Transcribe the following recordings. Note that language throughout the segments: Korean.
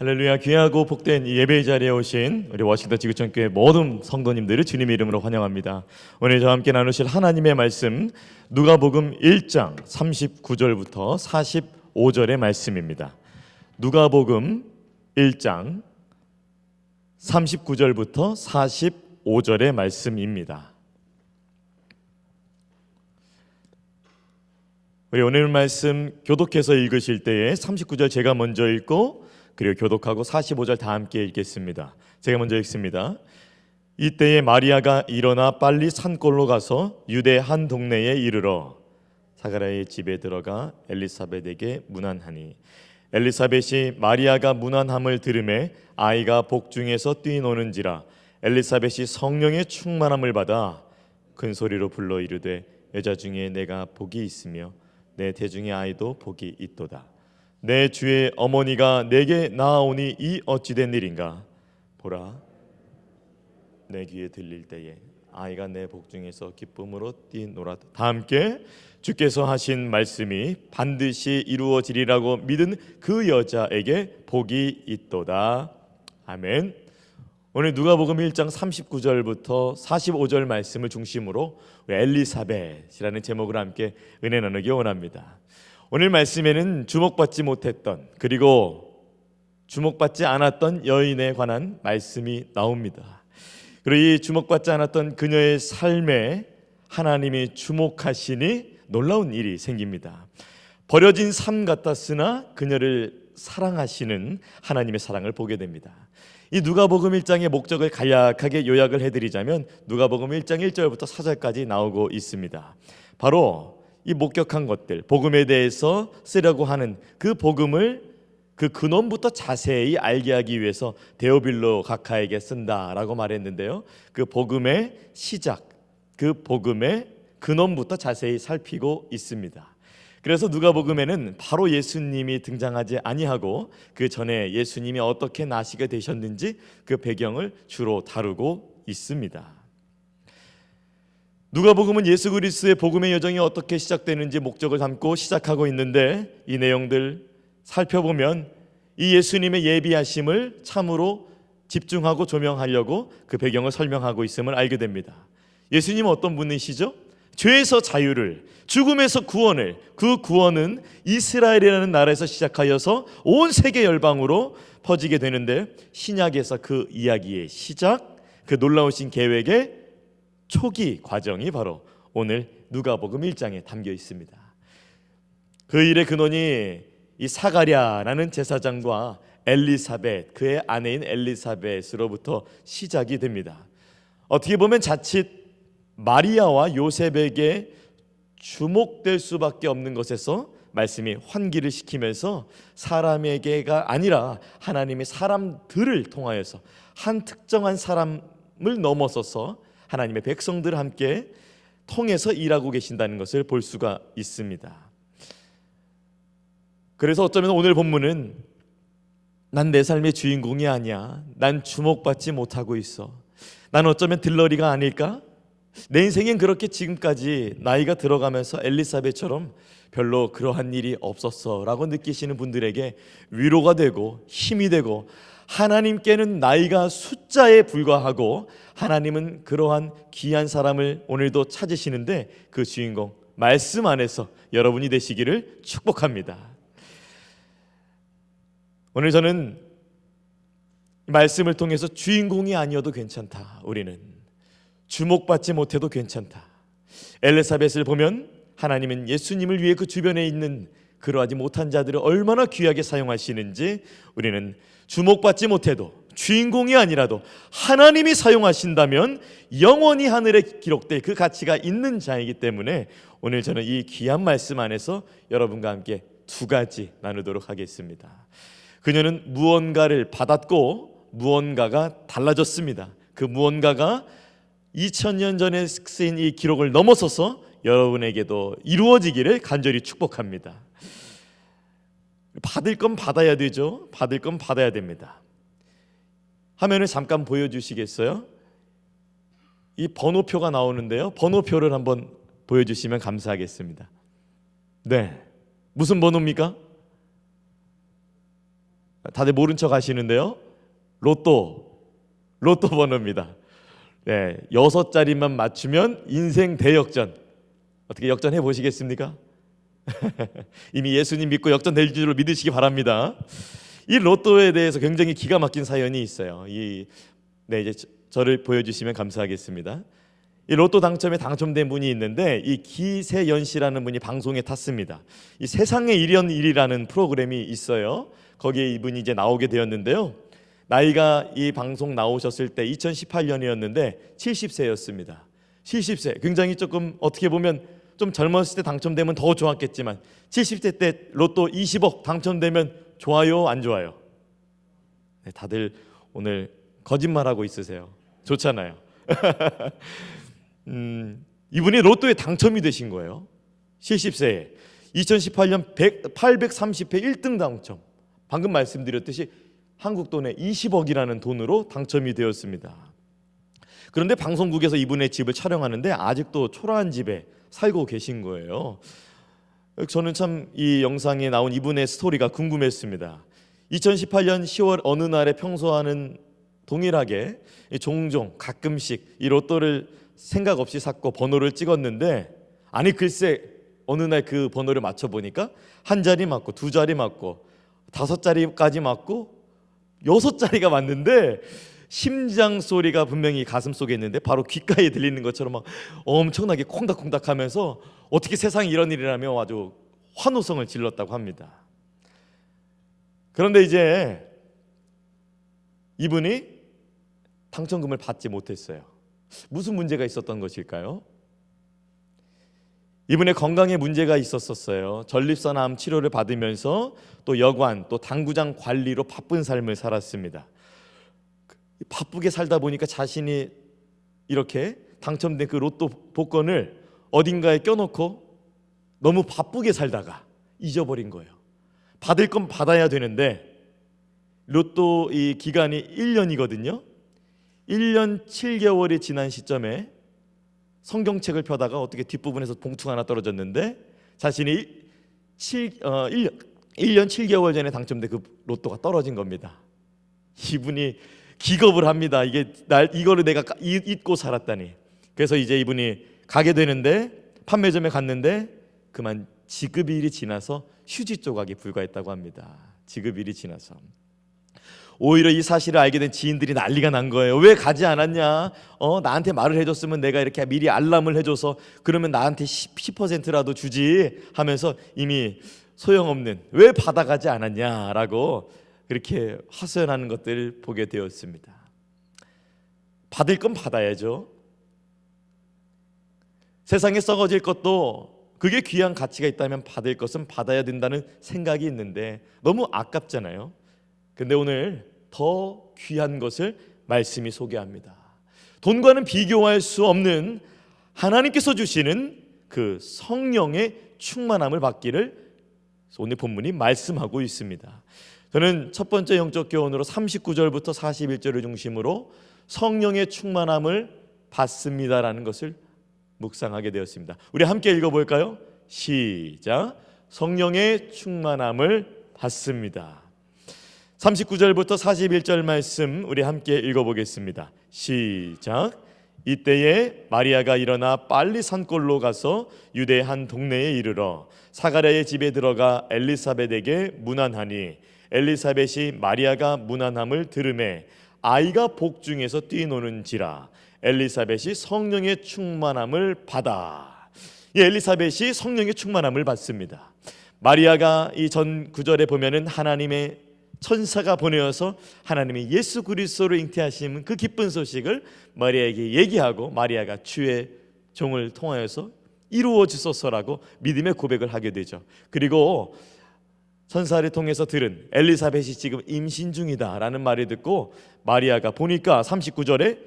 할렐루야. 귀하고 복된 이 예배의 자리에 오신 우리 워싱턴 지구촌교회 모든 성도님들을 주님의 이름으로 환영합니다. 오늘 저와 함께 나누실 하나님의 말씀 누가복음 1장 39절부터 45절의 말씀입니다. 누가복음 1장 39절부터 45절의 말씀입니다. 우리 오늘 말씀 교독해서 읽으실 때에 39절 제가 먼저 읽고 그리고 교독하고 45절 다 함께 읽겠습니다. 제가 먼저 읽습니다. 이때에 마리아가 일어나 빨리 산골로 가서 유대 한 동네에 이르러 사가랴의 집에 들어가 엘리사벳에게 문안하니 엘리사벳이 마리아가 문안함을 들으매 아이가 복중에서 뛰노는지라 엘리사벳이 성령의 충만함을 받아 큰 소리로 불러 이르되 여자 중에 내가 복이 있으며 내 태중의 아이도 복이 있도다. 내 주의 어머니가 내게 나아오니 이 어찌된 일인가. 보라, 내 귀에 들릴 때에 아이가 내 복중에서 기쁨으로 뛰노라. 다 함께 주께서 하신 말씀이 반드시 이루어지리라고 믿은 그 여자에게 복이 있도다. 아멘. 오늘 누가복음 1장 39절부터 45절 말씀을 중심으로 엘리사벳이라는 제목으로 함께 은혜 나누기 원합니다. 오늘 말씀에는 주목받지 못했던 그리고 주목받지 않았던 여인에 관한 말씀이 나옵니다. 그리고 이 주목받지 않았던 그녀의 삶에 하나님이 주목하시니 놀라운 일이 생깁니다. 버려진 삶 같았으나 그녀를 사랑하시는 하나님의 사랑을 보게 됩니다. 이 누가복음 1장의 목적을 간략하게 요약을 해드리자면 누가복음 1장 1절부터 4절까지 나오고 있습니다. 바로 이 목격한 것들, 복음에 대해서 쓰려고 하는 그 복음을 그 근원부터 자세히 알게 하기 위해서 데오빌로 각하에게 쓴다라고 말했는데요. 그 복음의 시작, 그 복음의 근원부터 자세히 살피고 있습니다. 그래서 누가복음에는 바로 예수님이 등장하지 아니하고 그 전에 예수님이 어떻게 나시게 되셨는지 그 배경을 주로 다루고 있습니다. 누가복음은 예수 그리스도의 복음의 여정이 어떻게 시작되는지 목적을 담고 시작하고 있는데 이 내용들 살펴보면 이 예수님의 예비하심을 참으로 집중하고 조명하려고 그 배경을 설명하고 있음을 알게 됩니다. 예수님은 어떤 분이시죠? 죄에서 자유를, 죽음에서 구원을, 그 구원은 이스라엘이라는 나라에서 시작하여서 온 세계 열방으로 퍼지게 되는데 신약에서 그 이야기의 시작, 그 놀라우신 계획의 초기 과정이 바로 오늘 누가복음 1장에 담겨 있습니다. 그 일의 근원이 이 사가랴라는 제사장과 엘리사벳, 그의 아내인 엘리사벳으로부터 시작이 됩니다. 어떻게 보면 자칫 마리아와 요셉에게 주목될 수밖에 없는 것에서 말씀이 환기를 시키면서 사람에게가 아니라 하나님이 사람들을 통하여서 한 특정한 사람을 넘어서서 하나님의 백성들을 함께 통해서 일하고 계신다는 것을 볼 수가 있습니다. 그래서 어쩌면 오늘 본문은 난 내 삶의 주인공이 아니야, 난 주목받지 못하고 있어, 난 어쩌면 들러리가 아닐까, 내 인생엔 그렇게 지금까지 나이가 들어가면서 엘리사벳처럼 별로 그러한 일이 없었어 라고 느끼시는 분들에게 위로가 되고 힘이 되고, 하나님께는 나이가 숫자에 불과하고 하나님은 그러한 귀한 사람을 오늘도 찾으시는데 그 주인공 말씀 안에서 여러분이 되시기를 축복합니다. 오늘 저는 말씀을 통해서 주인공이 아니어도 괜찮다, 우리는 주목받지 못해도 괜찮다. 엘리사벳을 보면 하나님은 예수님을 위해 그 주변에 있는 그러하지 못한 자들을 얼마나 귀하게 사용하시는지 우리는 주목받지 못해도 주인공이 아니라도 하나님이 사용하신다면 영원히 하늘에 기록될 그 가치가 있는 자이기 때문에 오늘 저는 이 귀한 말씀 안에서 여러분과 함께 두 가지 나누도록 하겠습니다. 그녀는 무언가를 받았고 무언가가 달라졌습니다. 그 무언가가 2000년 전에 쓰인 이 기록을 넘어서서 여러분에게도 이루어지기를 간절히 축복합니다. 받을 건 받아야 되죠. 받을 건 받아야 됩니다. 화면을 잠깐 보여주시겠어요? 이 번호표가 나오는데요. 번호표를 한번 보여주시면 감사하겠습니다. 네, 무슨 번호입니까? 다들 모른 척 하시는데요. 로또 번호입니다. 네, 6자리만 맞추면 인생 대역전. 어떻게 역전해 보시겠습니까? 이미 예수님 믿고 역전될 줄로 믿으시기 바랍니다. 이 로또에 대해서 굉장히 기가 막힌 사연이 있어요. 이제 저를 보여주시면 감사하겠습니다. 이 로또 당첨에 당첨된 분이 있는데 이 기세연 씨라는 분이 방송에 탔습니다. 이 세상의 일연일이라는 프로그램이 있어요. 거기에 이분이 이제 나오게 되었는데요. 나이가 이 방송 나오셨을 때 2018년이었는데 70세였습니다. 70세, 굉장히 조금 어떻게 보면 좀 젊었을 때 당첨되면 더 좋았겠지만 70세 때 로또 20억 당첨되면 좋아요, 안 좋아요? 네, 다들 오늘 거짓말하고 있으세요. 좋잖아요. 이분이 로또에 당첨이 되신 거예요. 70세에 2018년 830회 1등 당첨. 방금 말씀드렸듯이 한국 돈에 20억이라는 돈으로 당첨이 되었습니다. 그런데 방송국에서 이분의 집을 촬영하는데 아직도 초라한 집에 살고 계신 거예요. 저는 참 이 영상에 나온 이분의 스토리가 궁금했습니다. 2018년 10월 어느 날에 평소와는 동일하게 종종 가끔씩 이 로또를 생각 없이 샀고 번호를 찍었는데, 아니 글쎄 어느 날 그 번호를 맞춰보니까 한 자리 맞고 두 자리 맞고 5자리까지 맞고 6자리가 맞는데 심장 소리가 분명히 가슴 속에 있는데 바로 귓가에 들리는 것처럼 막 엄청나게 콩닥콩닥하면서 어떻게 세상에 이런 일이라며 아주 환호성을 질렀다고 합니다. 그런데 이제 이분이 당첨금을 받지 못했어요. 무슨 문제가 있었던 것일까요? 이분의 건강에 문제가 있었어요. 전립선 암 치료를 받으면서 또 여관, 또 당구장 관리로 바쁜 삶을 살았습니다. 바쁘게 살다 보니까 자신이 이렇게 당첨된 그 로또 복권을 어딘가에 껴놓고 너무 바쁘게 살다가 잊어버린 거예요. 받을 건 받아야 되는데 로또 이 기간이 1년이거든요. 1년 7개월이 지난 시점에 성경책을 펴다가 어떻게 뒷부분에서 봉투가 하나 떨어졌는데 자신이 1년 7개월 전에 당첨된 그 로또가 떨어진 겁니다. 이분이 기겁을 합니다. 이거를 내가 잊고 살았다니. 그래서 이제 이분이 가게 되는데 판매점에 갔는데 그만 지급일이 지나서 휴지 조각이 불과했다고 합니다. 지급일이 지나서. 오히려 이 사실을 알게 된 지인들이 난리가 난 거예요. 왜 가지 않았냐? 나한테 말을 해줬으면 내가 이렇게 미리 알람을 해줘서 그러면 나한테 10%라도 주지 하면서 이미 소용없는 왜 받아가지 않았냐라고 그렇게 하소연하는 것들을 보게 되었습니다. 받을 건 받아야죠. 세상에 썩어질 것도 그게 귀한 가치가 있다면 받을 것은 받아야 된다는 생각이 있는데 너무 아깝잖아요. 근데 오늘 더 귀한 것을 말씀이 소개합니다. 돈과는 비교할 수 없는 하나님께서 주시는 그 성령의 충만함을 받기를 오늘 본문이 말씀하고 있습니다. 저는 첫 번째 영적 교훈으로 39절부터 41절을 중심으로 성령의 충만함을 받습니다라는 것을 묵상하게 되었습니다. 우리 함께 읽어볼까요? 시작. 성령의 충만함을 받습니다. 39절부터 41절 말씀 우리 함께 읽어보겠습니다. 시작. 이때에 마리아가 일어나 빨리 산골로 가서 유대 한 동네에 이르러 사가랴의 집에 들어가 엘리사벳에게 문안하니 엘리사벳이 마리아가 문안함을 들으매 아이가 복중에서 뛰노는지라 엘리사벳이 성령의 충만함을 받아. 이 엘리사벳이 성령의 충만함을 받습니다. 마리아가 이 전 구절에 보면은 하나님의 천사가 보내어서 하나님이 예수 그리스도를 잉태하시는 그 기쁜 소식을 마리아에게 얘기하고 마리아가 주의 종을 통하여서 이루어 주소서라고 믿음의 고백을 하게 되죠. 그리고 천사를 통해서 들은 엘리사벳이 지금 임신 중이다라는 말을 듣고 마리아가 보니까 39절에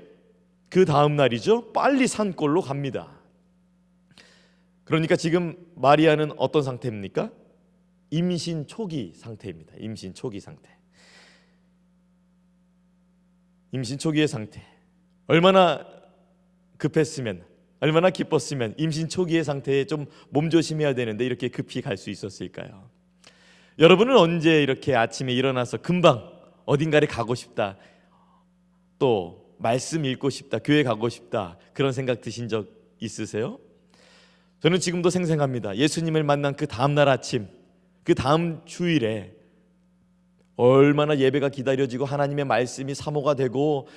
그 다음 날이죠. 빨리 산골로 갑니다. 그러니까 지금 마리아는 어떤 상태입니까? 임신 초기 상태입니다. 임신 초기 상태. 임신 초기의 상태. 얼마나 급했으면, 얼마나 기뻤으면 임신 초기의 상태에 좀 몸조심해야 되는데 이렇게 급히 갈 수 있었을까요? 여러분은 언제 이렇게 아침에 일어나서 금방 어딘가를 가고 싶다, 또 말씀 읽고 싶다, 교회 가고 싶다, 그런 생각 드신 적 있으세요? 저는 지금도 생생합니다. 예수님을 만난 그 다음 날 아침, 그 다음 주일에 얼마나 예배가 기다려지고 하나님의 말씀이 사모가 되고,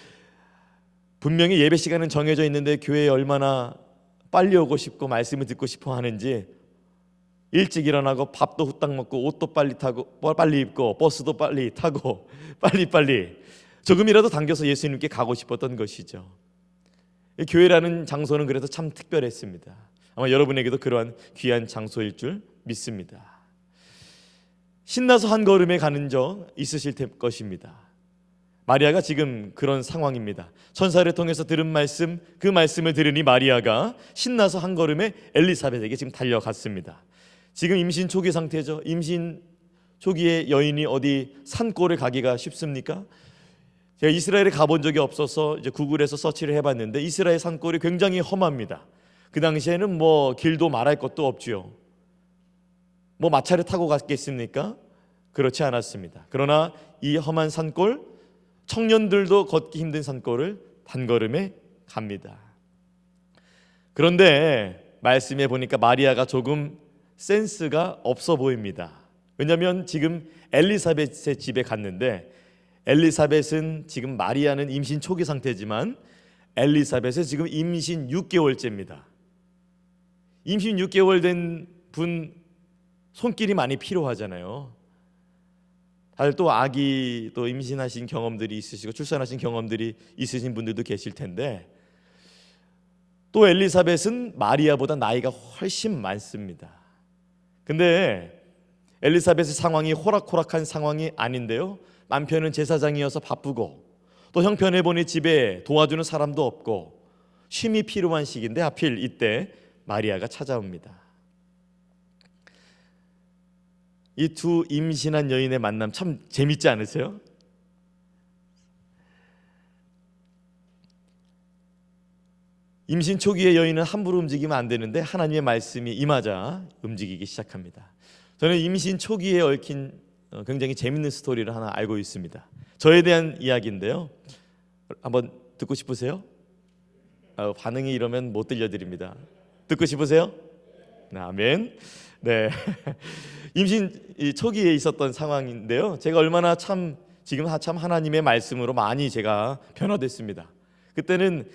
분명히 예배 시간은 정해져 있는데 교회에 얼마나 빨리 오고 싶고 말씀을 듣고 싶어 하는지, 일찍 일어나고 밥도 후딱 먹고 옷도 빨리 타고 빨리 입고 버스도 빨리 타고 빨리 조금이라도 당겨서 예수님께 가고 싶었던 것이죠. 교회라는 장소는 그래서 참 특별했습니다. 아마 여러분에게도 그러한 귀한 장소일 줄 믿습니다. 신나서 한 걸음에 가는 적 있으실 것입니다. 마리아가 지금 그런 상황입니다. 천사를 통해서 들은 말씀, 그 말씀을 들으니 마리아가 신나서 한 걸음에 엘리사벳에게 지금 달려갔습니다. 지금 임신 초기 상태죠. 임신 초기에 여인이 어디 산골을 가기가 쉽습니까? 제가 이스라엘에 가본 적이 없어서 이제 구글에서 서치를 해봤는데 이스라엘 산골이 굉장히 험합니다. 그 당시에는 뭐 길도 말할 것도 없죠. 뭐 마차를 타고 갔겠습니까? 그렇지 않았습니다. 그러나 이 험한 산골, 청년들도 걷기 힘든 산골을 단걸음에 갑니다. 그런데 말씀에 보니까 마리아가 조금 센스가 없어 보입니다. 왜냐하면 지금 엘리사벳의 집에 갔는데, 엘리사벳은 지금 마리아는 임신 초기 상태지만 엘리사벳은 지금 임신 6개월째입니다. 임신 6개월 된 분 손길이 많이 필요하잖아요. 다들 또 아기 또 임신하신 경험들이 있으시고 출산하신 경험들이 있으신 분들도 계실 텐데, 또 엘리사벳은 마리아보다 나이가 훨씬 많습니다. 근데 엘리사벳의 상황이 호락호락한 상황이 아닌데요, 남편은 제사장이어서 바쁘고 또 형편에 보니 집에 도와주는 사람도 없고 쉼이 필요한 시기인데 하필 이때 마리아가 찾아옵니다. 이 두 임신한 여인의 만남 참 재밌지 않으세요? 임신 초기의 여인은 함부로 움직이면 안 되는데 하나님의 말씀이 임하자 움직이기 시작합니다. 저는 임신 초기에 얽힌 굉장히 재밌는 스토리를 하나 알고 있습니다. 저에 대한 이야기인데요, 한번 듣고 싶으세요? 반응이 이러면 못 들려드립니다. 듣고 싶으세요? 아멘. 네. 임신 초기에 있었던 상황인데요, 제가 얼마나 참 지금 참 하나님의 말씀으로 많이 제가 변화됐습니다. 그때는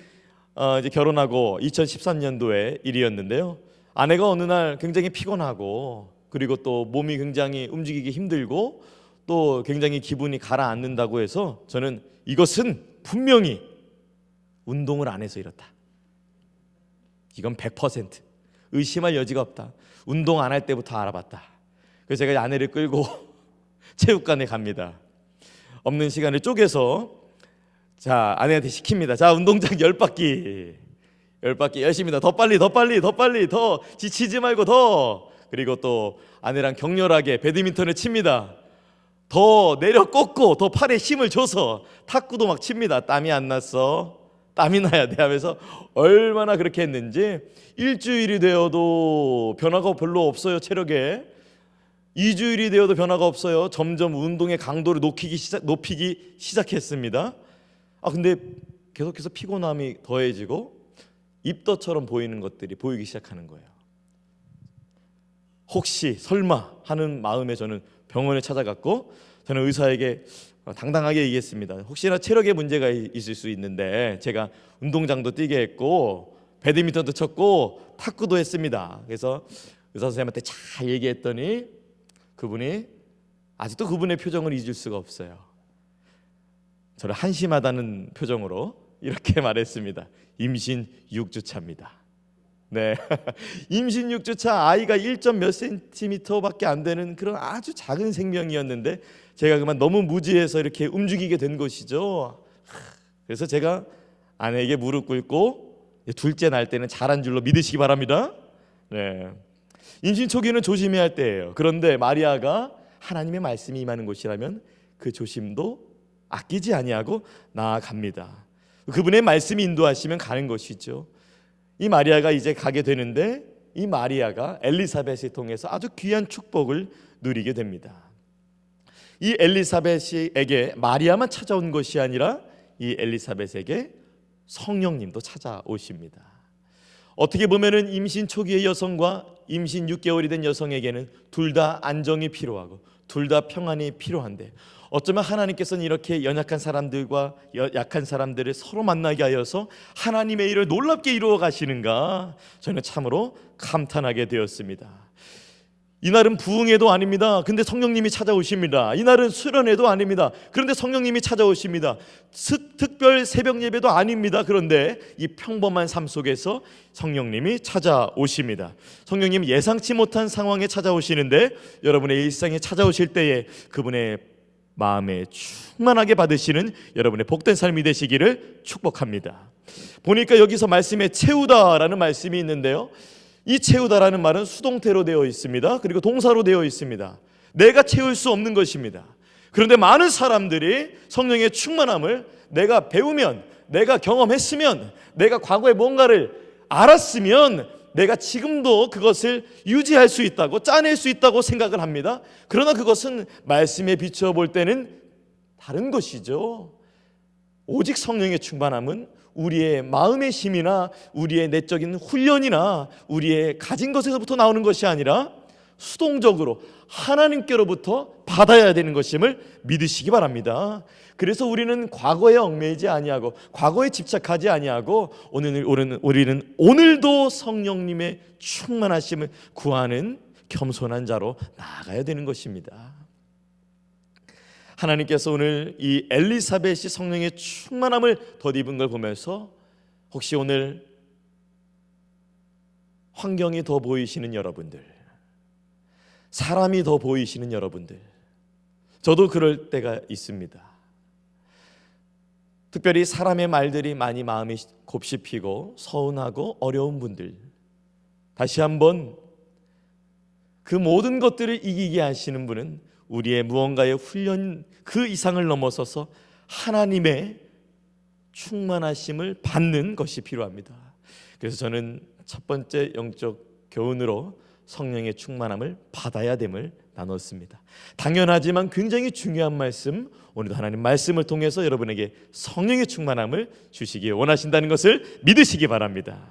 이제 결혼하고 2013년도에 일이었는데요, 아내가 어느 날 굉장히 피곤하고 그리고 또 몸이 굉장히 움직이기 힘들고 또 굉장히 기분이 가라앉는다고 해서 저는 이것은 분명히 운동을 안 해서 이렇다, 이건 100% 의심할 여지가 없다, 운동 안 할 때부터 알아봤다. 그래서 제가 아내를 끌고 체육관에 갑니다. 없는 시간을 쪼개서 자, 아내한테 시킵니다. 자, 운동장 10바퀴 열심히 더 빨리 더 지치지 말고 더. 그리고 또 아내랑 격렬하게 배드민턴을 칩니다. 더 내려 꽂고 더 팔에 힘을 줘서 탁구도 막 칩니다. 땀이 안 났어, 땀이 나야 돼 하면서 얼마나 그렇게 했는지 일주일이 되어도 변화가 별로 없어요. 체력에 2주일이 되어도 변화가 없어요. 점점 운동의 강도를 높이기 시작했습니다. 근데 계속해서 피곤함이 더해지고 입덧처럼 보이는 것들이 보이기 시작하는 거예요. 혹시 설마 하는 마음에 저는 병원에 찾아갔고, 저는 의사에게 당당하게 얘기했습니다. 혹시나 체력에 문제가 있을 수 있는데 제가 운동장도 뛰게 했고 배드민턴도 쳤고 탁구도 했습니다. 그래서 의사 선생님한테 잘 얘기했더니 그분이 아직도 그분의 표정을 잊을 수가 없어요. 저를 한심하다는 표정으로 이렇게 말했습니다. 임신 6주 차입니다. 네, 임신 6주 차, 아이가 1점 몇 센티미터밖에 안 되는 그런 아주 작은 생명이었는데 제가 그만 너무 무지해서 이렇게 움직이게 된 것이죠. 그래서 제가 아내에게 무릎 꿇고 둘째 날 때는 잘한 줄로 믿으시기 바랍니다. 네, 임신 초기는 조심해야 할 때예요. 그런데 마리아가 하나님의 말씀이 임하는 곳이라면 그 조심도 아끼지 아니하고 나아갑니다. 그분의 말씀이 인도하시면 가는 것이죠. 이 마리아가 이제 가게 되는데 이 마리아가 엘리사벳을 통해서 아주 귀한 축복을 누리게 됩니다. 이 엘리사벳에게 마리아만 찾아온 것이 아니라 이 엘리사벳에게 성령님도 찾아오십니다. 어떻게 보면은 임신 초기의 여성과 임신 6개월이 된 여성에게는 둘 다 안정이 필요하고 둘 다 평안이 필요한데, 어쩌면 하나님께서는 이렇게 연약한 사람들과 약한 사람들을 서로 만나게 하여서 하나님의 일을 놀랍게 이루어 가시는가, 저는 참으로 감탄하게 되었습니다. 이날은 부흥회도 아닙니다. 근데 성령님이 찾아오십니다. 이날은 수련회도 아닙니다. 그런데 성령님이 찾아오십니다. 특별 새벽 예배도 아닙니다. 그런데 이 평범한 삶 속에서 성령님이 찾아오십니다. 성령님 예상치 못한 상황에 찾아오시는데, 여러분의 일상에 찾아오실 때에 그분의 마음에 충만하게 받으시는 여러분의 복된 삶이 되시기를 축복합니다. 보니까 여기서 말씀에 채우다라는 말씀이 있는데요, 이 채우다라는 말은 수동태로 되어 있습니다. 그리고 동사로 되어 있습니다. 내가 채울 수 없는 것입니다. 그런데 많은 사람들이 성령의 충만함을 내가 배우면, 내가 경험했으면, 내가 과거에 뭔가를 알았으면 내가 지금도 그것을 유지할 수 있다고, 짜낼 수 있다고 생각을 합니다. 그러나 그것은 말씀에 비춰볼 때는 다른 것이죠. 오직 성령의 충만함은 우리의 마음의 힘이나 우리의 내적인 훈련이나 우리의 가진 것에서부터 나오는 것이 아니라 수동적으로 하나님께로부터 받아야 되는 것임을 믿으시기 바랍니다. 그래서 우리는 과거에 얽매이지 아니하고 과거에 집착하지 아니하고 우리는 오늘도 성령님의 충만하심을 구하는 겸손한 자로 나아가야 되는 것입니다. 하나님께서 오늘 이 엘리사벳이 성령의 충만함을 덧입은 걸 보면서 혹시 오늘 환경이 더 보이시는 여러분들, 사람이 더 보이시는 여러분들, 저도 그럴 때가 있습니다. 특별히 사람의 말들이 많이 마음이 곱씹히고 서운하고 어려운 분들, 다시 한번 그 모든 것들을 이기게 하시는 분은 우리의 무언가의 훈련 그 이상을 넘어서서 하나님의 충만하심을 받는 것이 필요합니다. 그래서 저는 첫 번째 영적 교훈으로 성령의 충만함을 받아야 됨을 나눴습니다. 당연하지만 굉장히 중요한 말씀, 오늘도 하나님 말씀을 통해서 여러분에게 성령의 충만함을 주시기 원하신다는 것을 믿으시기 바랍니다.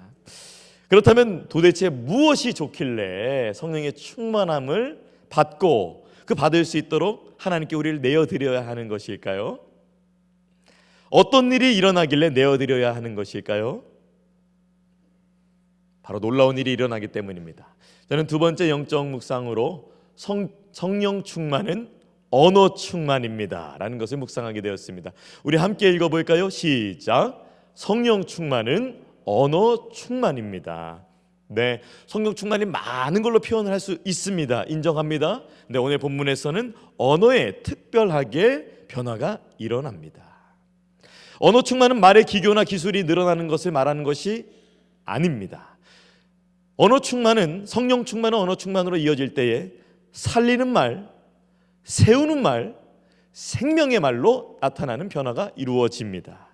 그렇다면 도대체 무엇이 좋길래 성령의 충만함을 받고 그 받을 수 있도록 하나님께 우리를 내어드려야 하는 것일까요? 어떤 일이 일어나길래 내어드려야 하는 것일까요? 바로 놀라운 일이 일어나기 때문입니다. 저는 두 번째 영적 묵상으로 성령 충만은 언어 충만입니다 라는 것을 묵상하게 되었습니다. 우리 함께 읽어볼까요? 시작. 성령 충만은 언어 충만입니다. 네, 성령 충만이 많은 걸로 표현을 할 수 있습니다. 인정합니다. 근데 오늘 본문에서는 언어에 특별하게 변화가 일어납니다. 언어 충만은 말의 기교나 기술이 늘어나는 것을 말하는 것이 아닙니다. 언어 충만은, 성령 충만은 언어 충만으로 이어질 때에 살리는 말, 세우는 말, 생명의 말로 나타나는 변화가 이루어집니다.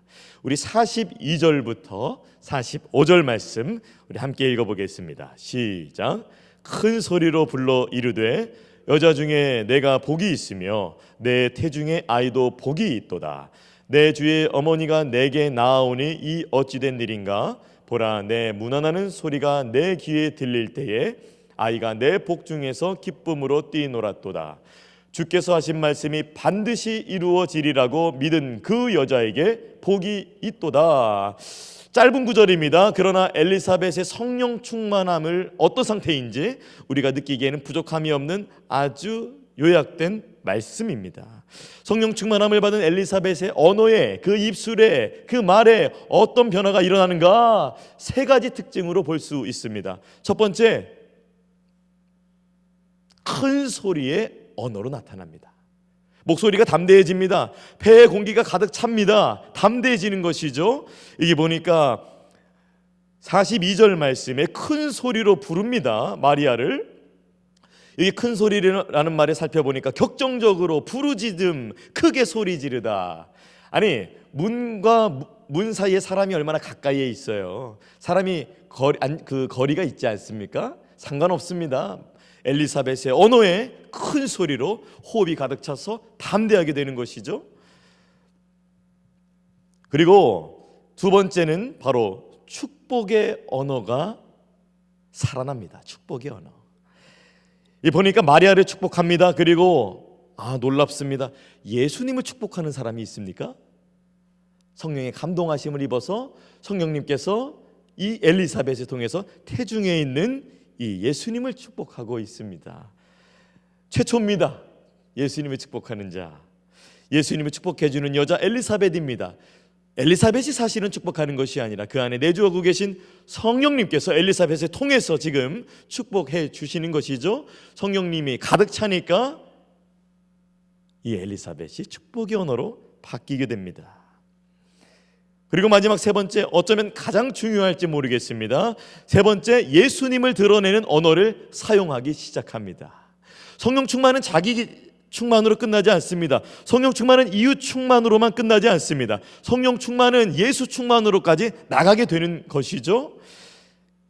우리 42절부터 45절 말씀 우리 함께 읽어보겠습니다. 시작. 큰 소리로 불러 이르되 여자 중에 내가 복이 있으며 내 태중의 아이도 복이 있도다. 내 주의 어머니가 내게 나아오니 이 어찌된 일인가. 보라, 내 문안하는 소리가 내 귀에 들릴 때에 아이가 내 복 중에서 기쁨으로 뛰놀았도다. 주께서 하신 말씀이 반드시 이루어지리라고 믿은 그 여자에게 복이 있도다. 짧은 구절입니다. 그러나 엘리사벳의 성령 충만함을 어떤 상태인지 우리가 느끼기에는 부족함이 없는 아주 요약된 말씀입니다. 성령 충만함을 받은 엘리사벳의 언어에, 그 입술에, 그 말에 어떤 변화가 일어나는가, 세 가지 특징으로 볼 수 있습니다. 첫 번째, 큰 소리의 언어로 나타납니다. 목소리가 담대해집니다. 폐에 공기가 가득 찹니다. 담대해지는 것이죠. 이게 보니까 42절 말씀에 큰 소리로 부릅니다. 마리아를. 여기 큰 소리라는 말을 살펴보니까 격정적으로 부르짖음, 크게 소리 지르다. 아니, 문과 문 사이에 사람이 얼마나 가까이에 있어요. 사람이 거리가 있지 않습니까? 상관없습니다. 엘리사벳의 언어에 큰 소리로 호흡이 가득 차서 담대하게 되는 것이죠. 그리고 두 번째는 바로 축복의 언어가 살아납니다. 축복의 언어. 이 보니까 마리아를 축복합니다. 그리고 놀랍습니다. 예수님을 축복하는 사람이 있습니까? 성령의 감동하심을 입어서 성령님께서 이 엘리사벳을 통해서 태중에 있는 이 예수님을 축복하고 있습니다. 최초입니다. 예수님을 축복하는 자, 예수님을 축복해 주는 여자 엘리사벳입니다. 엘리사벳이 사실은 축복하는 것이 아니라 그 안에 내주하고 계신 성령님께서 엘리사벳을 통해서 지금 축복해 주시는 것이죠. 성령님이 가득 차니까 이 엘리사벳이 축복의 언어로 바뀌게 됩니다. 그리고 마지막 세 번째, 어쩌면 가장 중요할지 모르겠습니다. 세 번째, 예수님을 드러내는 언어를 사용하기 시작합니다. 성령 충만은 자기 충만으로 끝나지 않습니다. 성령 충만은 이유 충만으로만 끝나지 않습니다. 성령 충만은 예수 충만으로까지 나가게 되는 것이죠.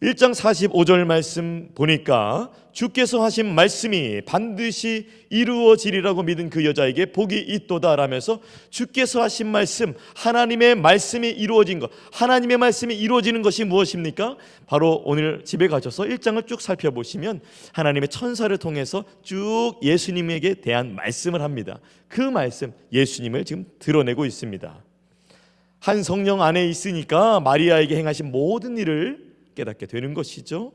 1장 45절 말씀 보니까 주께서 하신 말씀이 반드시 이루어지리라고 믿은 그 여자에게 복이 있도다 라면서 주께서 하신 말씀, 하나님의 말씀이 이루어진 것, 하나님의 말씀이 이루어지는 것이 무엇입니까? 바로 오늘 집에 가셔서 1장을 쭉 살펴보시면 하나님의 천사를 통해서 쭉 예수님에게 대한 말씀을 합니다. 그 말씀, 예수님을 지금 드러내고 있습니다. 한 성령 안에 있으니까 마리아에게 행하신 모든 일을 깨닫게 되는 것이죠.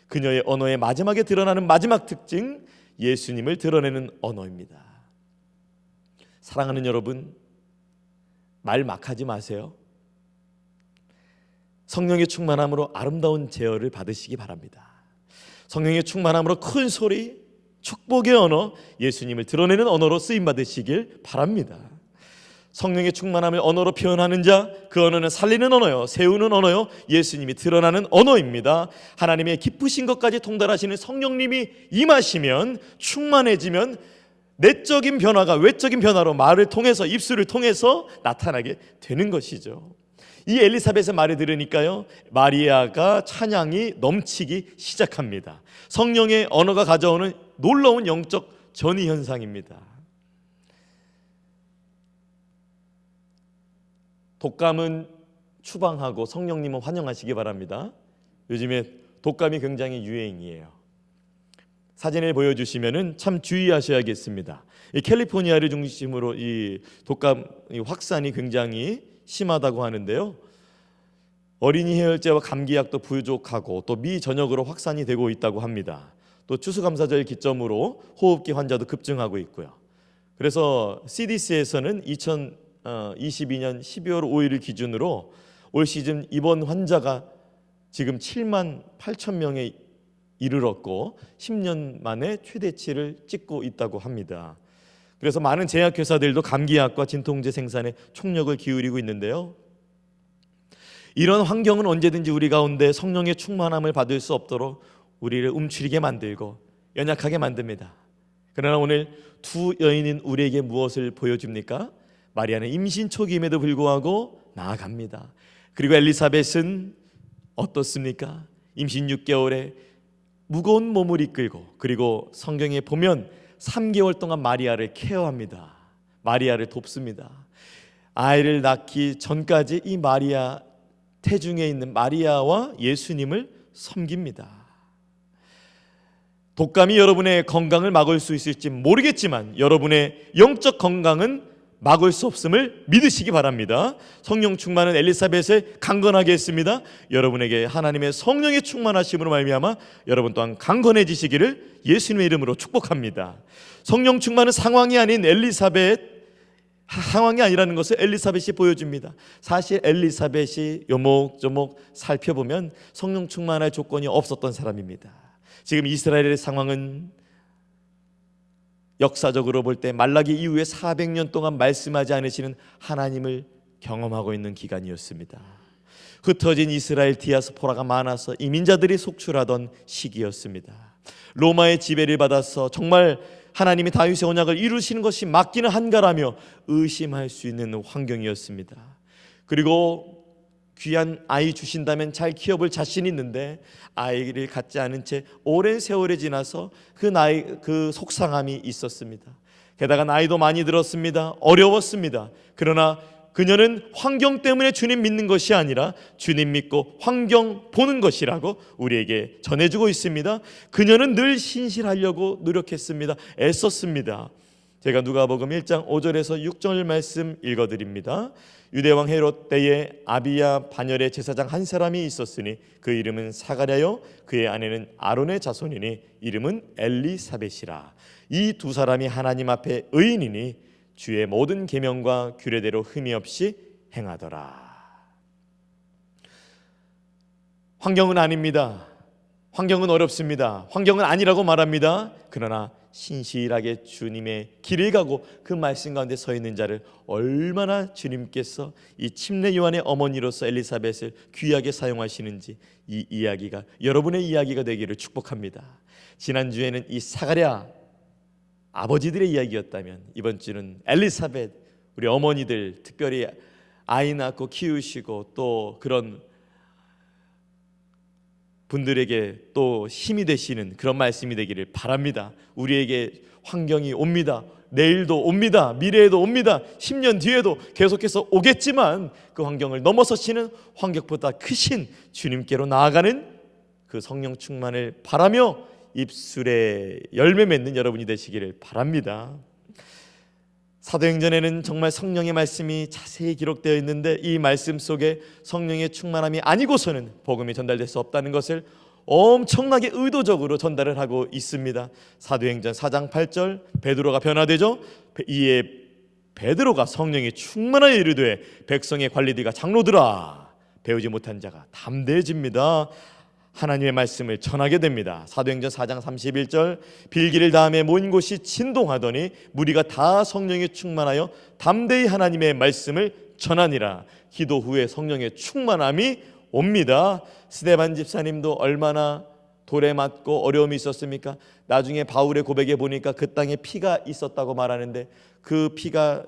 그녀의 언어의 마지막에 드러나는 마지막 특징, 예수님을 드러내는 언어입니다. 사랑하는 여러분, 말 막 하지 마세요. 성령의 충만함으로 아름다운 제어를 받으시기 바랍니다. 성령의 충만함으로 큰 소리, 축복의 언어, 예수님을 드러내는 언어로 쓰임 받으시길 바랍니다. 성령의 충만함을 언어로 표현하는 자, 그 언어는 살리는 언어요, 세우는 언어요, 예수님이 드러나는 언어입니다. 하나님의 기쁘신 것까지 통달하시는 성령님이 임하시면, 충만해지면 내적인 변화가 외적인 변화로 말을 통해서, 입술을 통해서 나타나게 되는 것이죠. 이 엘리사벳의 말을 들으니까요, 마리아가 찬양이 넘치기 시작합니다. 성령의 언어가 가져오는 놀라운 영적 전이 현상입니다. 독감은 추방하고 성령님은 환영하시기 바랍니다. 요즘에 독감이 굉장히 유행이에요. 사진을 보여주시면은 참 주의하셔야겠습니다. 이 캘리포니아를 중심으로 이 독감 확산이 굉장히 심하다고 하는데요. 어린이 해열제와 감기약도 부족하고 또 미전역으로 확산이 되고 있다고 합니다. 또 추수감사절 기점으로 호흡기 환자도 급증하고 있고요. 그래서 CDC에서는 2022년 12월 5일을 기준으로 올 시즌 입원 환자가 지금 7만 8천 명에 이르렀고 10년 만에 최대치를 찍고 있다고 합니다. 그래서 많은 제약회사들도 감기약과 진통제 생산에 총력을 기울이고 있는데요. 이런 환경은 언제든지 우리 가운데 성령의 충만함을 받을 수 없도록 우리를 움츠리게 만들고 연약하게 만듭니다. 그러나 오늘 두 여인인 우리에게 무엇을 보여줍니까? 마리아는 임신 초기임에도 불구하고 나아갑니다. 그리고 엘리사벳은 어떻습니까? 임신 6개월에 무거운 몸을 이끌고, 그리고 성경에 보면 3개월 동안 마리아를 케어합니다. 마리아를 돕습니다. 아이를 낳기 전까지 이 마리아, 태중에 있는 마리아와 예수님을 섬깁니다. 독감이 여러분의 건강을 막을 수 있을지 모르겠지만 여러분의 영적 건강은 막을 수 없음을 믿으시기 바랍니다. 성령 충만은 엘리사벳을 강건하게 했습니다. 여러분에게 하나님의 성령의 충만하심으로 말미암아 여러분 또한 강건해지시기를 예수님의 이름으로 축복합니다. 성령 충만은 상황이 아닌 엘리사벳, 상황이 아니라는 것을 엘리사벳이 보여줍니다. 사실 엘리사벳이 요목조목 살펴보면 성령 충만할 조건이 없었던 사람입니다. 지금 이스라엘의 상황은 역사적으로 볼 때 말라기 이후에 400년 동안 말씀하지 않으시는 하나님을 경험하고 있는 기간이었습니다. 흩어진 이스라엘 디아스포라가 많아서 이민자들이 속출하던 시기였습니다. 로마의 지배를 받아서 정말 하나님이 다윗의 언약을 이루시는 것이 맞기는 한가라며 의심할 수 있는 환경이었습니다. 그리고 귀한 아이 주신다면 잘 키워볼 자신이 있는데 아이를 갖지 않은 채 오랜 세월이 지나서 그 속상함이 있었습니다. 게다가 나이도 많이 들었습니다. 어려웠습니다. 그러나 그녀는 환경 때문에 주님 믿는 것이 아니라 주님 믿고 환경 보는 것이라고 우리에게 전해주고 있습니다. 그녀는 늘 신실하려고 노력했습니다. 애썼습니다. 제가 누가복음 1장 5절에서 6절 말씀 읽어드립니다. 유대왕 헤롯 때에 아비야 반열의 제사장 한 사람이 있었으니 그 이름은 사가랴요 그의 아내는 아론의 자손이니 이름은 엘리사벳이라. 이 두 사람이 하나님 앞에 의인이니 주의 모든 계명과 규례대로 흠이 없이 행하더라. 환경은 아닙니다. 환경은 어렵습니다. 환경은 아니라고 말합니다. 그러나 신실하게 주님의 길을 가고 그 말씀 가운데 서 있는 자를 얼마나 주님께서 이 침례 요한의 어머니로서 엘리사벳을 귀하게 사용하시는지 이 이야기가 여러분의 이야기가 되기를 축복합니다. 지난주에는 이 사가랴 아버지들의 이야기였다면 이번 주는 엘리사벳 우리 어머니들 특별히 아이 낳고 키우시고 또 그런 분들에게 또 힘이 되시는 그런 말씀이 되기를 바랍니다. 우리에게 환경이 옵니다. 내일도 옵니다. 미래에도 옵니다. 10년 뒤에도 계속해서 오겠지만 그 환경을 넘어서시는 환경보다 크신 주님께로 나아가는 그 성령 충만을 바라며 입술에 열매 맺는 여러분이 되시기를 바랍니다. 사도행전에는 정말 성령의 말씀이 자세히 기록되어 있는데 이 말씀 속에 성령의 충만함이 아니고서는 복음이 전달될 수 없다는 것을 엄청나게 의도적으로 전달을 하고 있습니다. 사도행전 4장 8절 베드로가 변화되죠. 이에 베드로가 성령이 충만하여 이르되 백성의 관리들과 장로들아 배우지 못한 자가 담대해집니다. 하나님의 말씀을 전하게 됩니다. 사도행전 4장 31절 빌기를 다음에 모인 곳이 진동하더니 무리가 다 성령에 충만하여 담대히 하나님의 말씀을 전하니라. 기도 후에 성령의 충만함이 옵니다. 스데반 집사님도 얼마나 돌에 맞고 어려움이 있었습니까? 나중에 바울의 고백에 보니까 그 땅에 피가 있었다고 말하는데 그 피가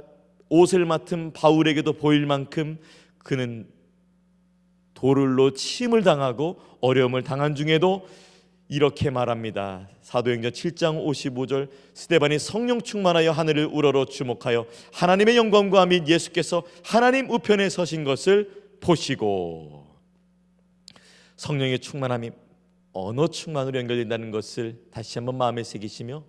옷을 맡은 바울에게도 보일 만큼 그는 돌로 침을 당하고 어려움을 당한 중에도 이렇게 말합니다. 사도행전 7장 55절 스데반이 성령 충만하여 하늘을 우러러 주목하여 하나님의 영광과 및 예수께서 하나님 우편에 서신 것을 보시고. 성령의 충만함이 언어 충만으로 연결된다는 것을 다시 한번 마음에 새기시며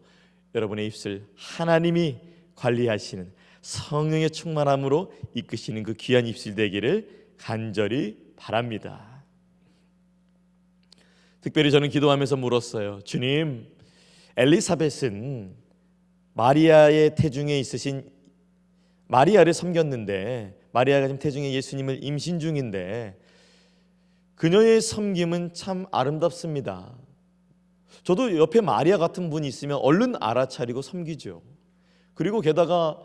여러분의 입술 하나님이 관리하시는 성령의 충만함으로 이끄시는 그 귀한 입술 되기를 간절히 바랍니다. 특별히 저는 기도하면서 물었어요. 주님, 엘리사벳은 마리아의 태중에 있으신 마리아를 섬겼는데 마리아가 지금 태중에 예수님을 임신 중인데 그녀의 섬김은 참 아름답습니다. 저도 옆에 마리아 같은 분이 있으면 얼른 알아차리고 섬기죠. 그리고 게다가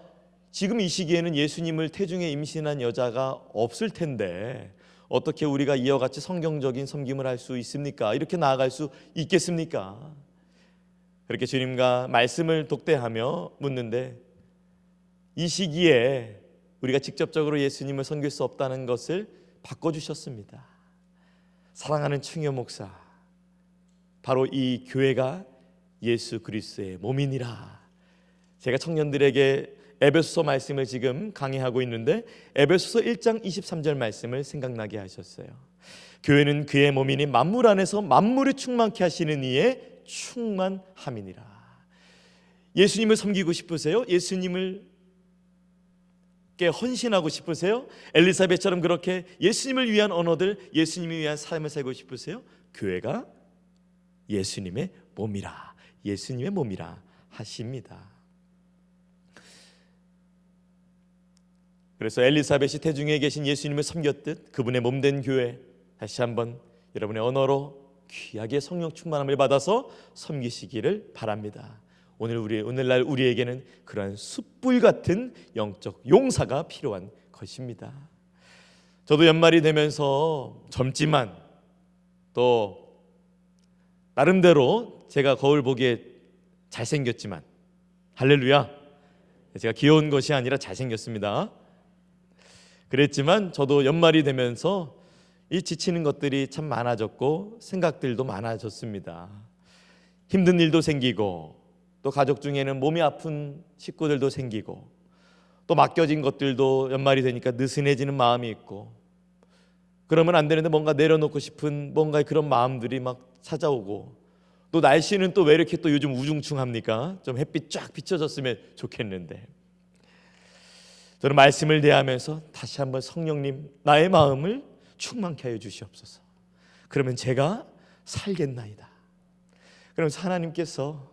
지금 이 시기에는 예수님을 태중에 임신한 여자가 없을 텐데 어떻게 우리가 이와 같이 성경적인 섬김을 할 수 있습니까? 이렇게 나아갈 수 있겠습니까? 그렇게 주님과 말씀을 독대하며 묻는데 이 시기에 우리가 직접적으로 예수님을 섬길 수 없다는 것을 바꿔주셨습니다. 사랑하는 충효 목사, 바로 이 교회가 예수 그리스도의 몸이니라. 제가 청년들에게 에베소서 말씀을 지금 강의하고 있는데 에베소서 1장 23절 말씀을 생각나게 하셨어요. 교회는 그의 몸이니 만물 안에서 만물이 충만케 하시는 이의 충만함이니라. 예수님을 섬기고 싶으세요? 예수님을 헌신하고 싶으세요? 엘리사벳처럼 그렇게 예수님을 위한 언어들, 예수님을 위한 삶을 살고 싶으세요? 교회가 예수님의 몸이라, 예수님의 몸이라 하십니다. 그래서 엘리사벳이 태중에 계신 예수님을 섬겼듯 그분의 몸된 교회, 다시 한번 여러분의 언어로 귀하게 성령 충만함을 받아서 섬기시기를 바랍니다. 오늘날 우리에게는 그러한 숯불 같은 영적 용사가 필요한 것입니다. 저도 연말이 되면서 젊지만 또 나름대로 제가 거울 보기에 잘생겼지만, 할렐루야, 제가 귀여운 것이 아니라 잘생겼습니다. 그랬지만 저도 연말이 되면서 이 지치는 것들이 참 많아졌고 생각들도 많아졌습니다. 힘든 일도 생기고 또 가족 중에는 몸이 아픈 식구들도 생기고 또 맡겨진 것들도 연말이 되니까 느슨해지는 마음이 있고 그러면 안 되는데 뭔가 내려놓고 싶은 뭔가의 그런 마음들이 막 찾아오고 또 날씨는 또 왜 이렇게 또 요즘 우중충합니까? 좀 햇빛 쫙 비춰졌으면 좋겠는데 저는 말씀을 대하면서 다시 한번 성령님 나의 마음을 충만케 하여 주시옵소서. 그러면 제가 살겠나이다. 그러면서 하나님께서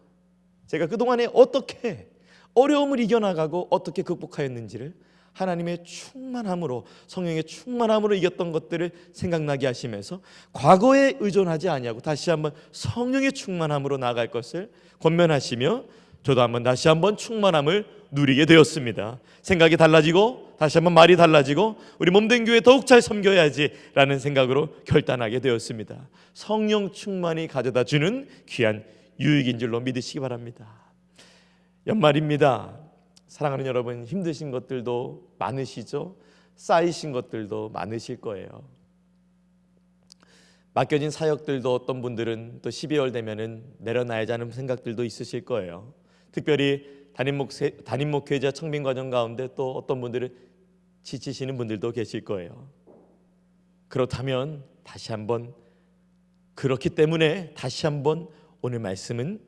제가 그동안에 어떻게 어려움을 이겨나가고 어떻게 극복하였는지를 하나님의 충만함으로 성령의 충만함으로 이겼던 것들을 생각나게 하시면서 과거에 의존하지 아니하고 다시 한번 성령의 충만함으로 나아갈 것을 권면하시며 저도 한번 다시 한번 충만함을 누리게 되었습니다. 생각이 달라지고 다시 한번 말이 달라지고 우리 몸된 교회 더욱 잘 섬겨야지라는 생각으로 결단하게 되었습니다. 성령 충만이 가져다 주는 귀한 유익인 줄로 믿으시기 바랍니다. 연말입니다. 사랑하는 여러분, 힘드신 것들도 많으시죠? 쌓이신 것들도 많으실 거예요. 맡겨진 사역들도 어떤 분들은 또 12월 되면은 내려놔야지 하는 생각들도 있으실 거예요. 특별히 담임 목회자 청빙 과정 가운데 또 어떤 분들은 지치시는 분들도 계실 거예요. 그렇다면 다시 한번 그렇기 때문에 다시 한번 오늘 말씀은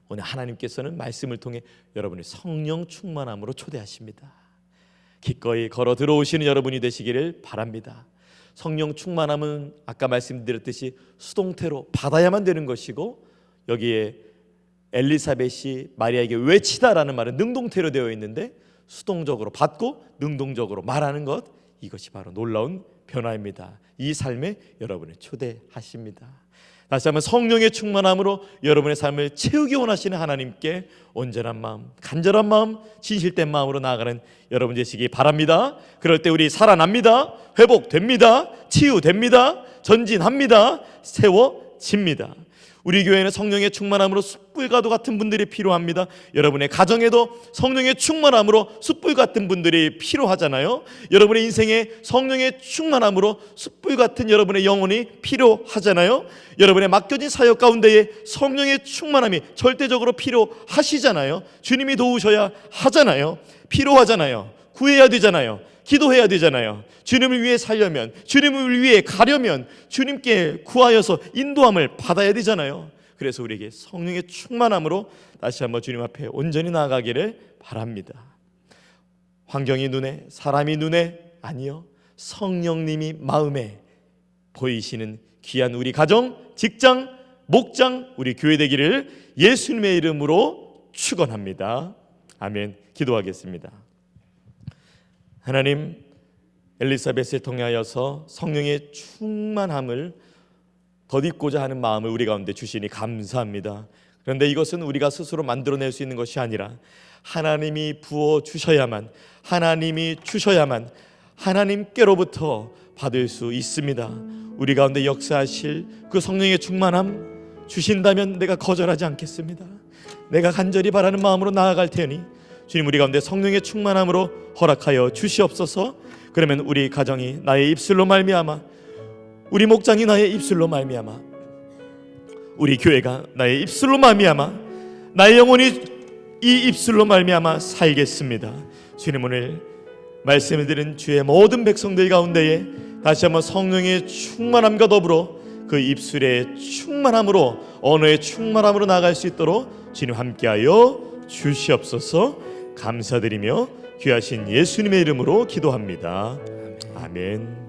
오늘 하나님께서는 말씀을 통해 여러분의 성령 충만함으로 초대하십니다. 기꺼이 걸어 들어오시는 여러분이 되시기를 바랍니다. 성령 충만함은 아까 말씀드렸듯이 수동태로 받아야만 되는 것이고 여기에 엘리사벳이 마리아에게 외치다라는 말은 능동태로 되어 있는데 수동적으로 받고 능동적으로 말하는 것, 이것이 바로 놀라운 변화입니다. 이 삶에 여러분을 초대하십니다. 다시 한번 성령의 충만함으로 여러분의 삶을 채우기 원하시는 하나님께 온전한 마음, 간절한 마음, 진실된 마음으로 나아가는 여러분 되시기 바랍니다. 그럴 때 우리 살아납니다. 회복됩니다. 치유됩니다. 전진합니다. 세워집니다. 우리 교회는 성령의 충만함으로 숯불과도 같은 분들이 필요합니다. 여러분의 가정에도 성령의 충만함으로 숯불 같은 분들이 필요하잖아요. 여러분의 인생에 성령의 충만함으로 숯불 같은 여러분의 영혼이 필요하잖아요. 여러분의 맡겨진 사역 가운데에 성령의 충만함이 절대적으로 필요하시잖아요. 주님이 도우셔야 하잖아요. 필요하잖아요. 구해야 되잖아요. 기도해야 되잖아요. 주님을 위해 살려면, 주님을 위해 가려면 주님께 구하여서 인도함을 받아야 되잖아요. 그래서 우리에게 성령의 충만함으로 다시 한번 주님 앞에 온전히 나아가기를 바랍니다. 환경이 눈에, 사람이 눈에 아니요, 성령님이 마음에 보이시는 귀한 우리 가정, 직장, 목장, 우리 교회 되기를 예수님의 이름으로 축원합니다. 아멘. 기도하겠습니다. 하나님, 엘리사벳을 통하여서 성령의 충만함을 덧입고자 하는 마음을 우리 가운데 주시니 감사합니다. 그런데 이것은 우리가 스스로 만들어낼 수 있는 것이 아니라 하나님이 부어주셔야만, 하나님이 주셔야만 하나님께로부터 받을 수 있습니다. 우리 가운데 역사하실 그 성령의 충만함 주신다면 내가 거절하지 않겠습니다. 내가 간절히 바라는 마음으로 나아갈 테니 주님, 우리 가운데 성령의 충만함으로 허락하여 주시옵소서. 그러면 우리 가정이 나의 입술로 말미암아, 우리 목장이 나의 입술로 말미암아, 우리 교회가 나의 입술로 말미암아, 나의 영혼이 이 입술로 말미암아 살겠습니다. 주님, 오늘 말씀을 드린 주의 모든 백성들 가운데에 다시 한번 성령의 충만함과 더불어 그 입술의 충만함으로, 언어의 충만함으로 나아갈 수 있도록 주님 함께하여 주시옵소서. 감사드리며 귀하신 예수님의 이름으로 기도합니다. 아멘.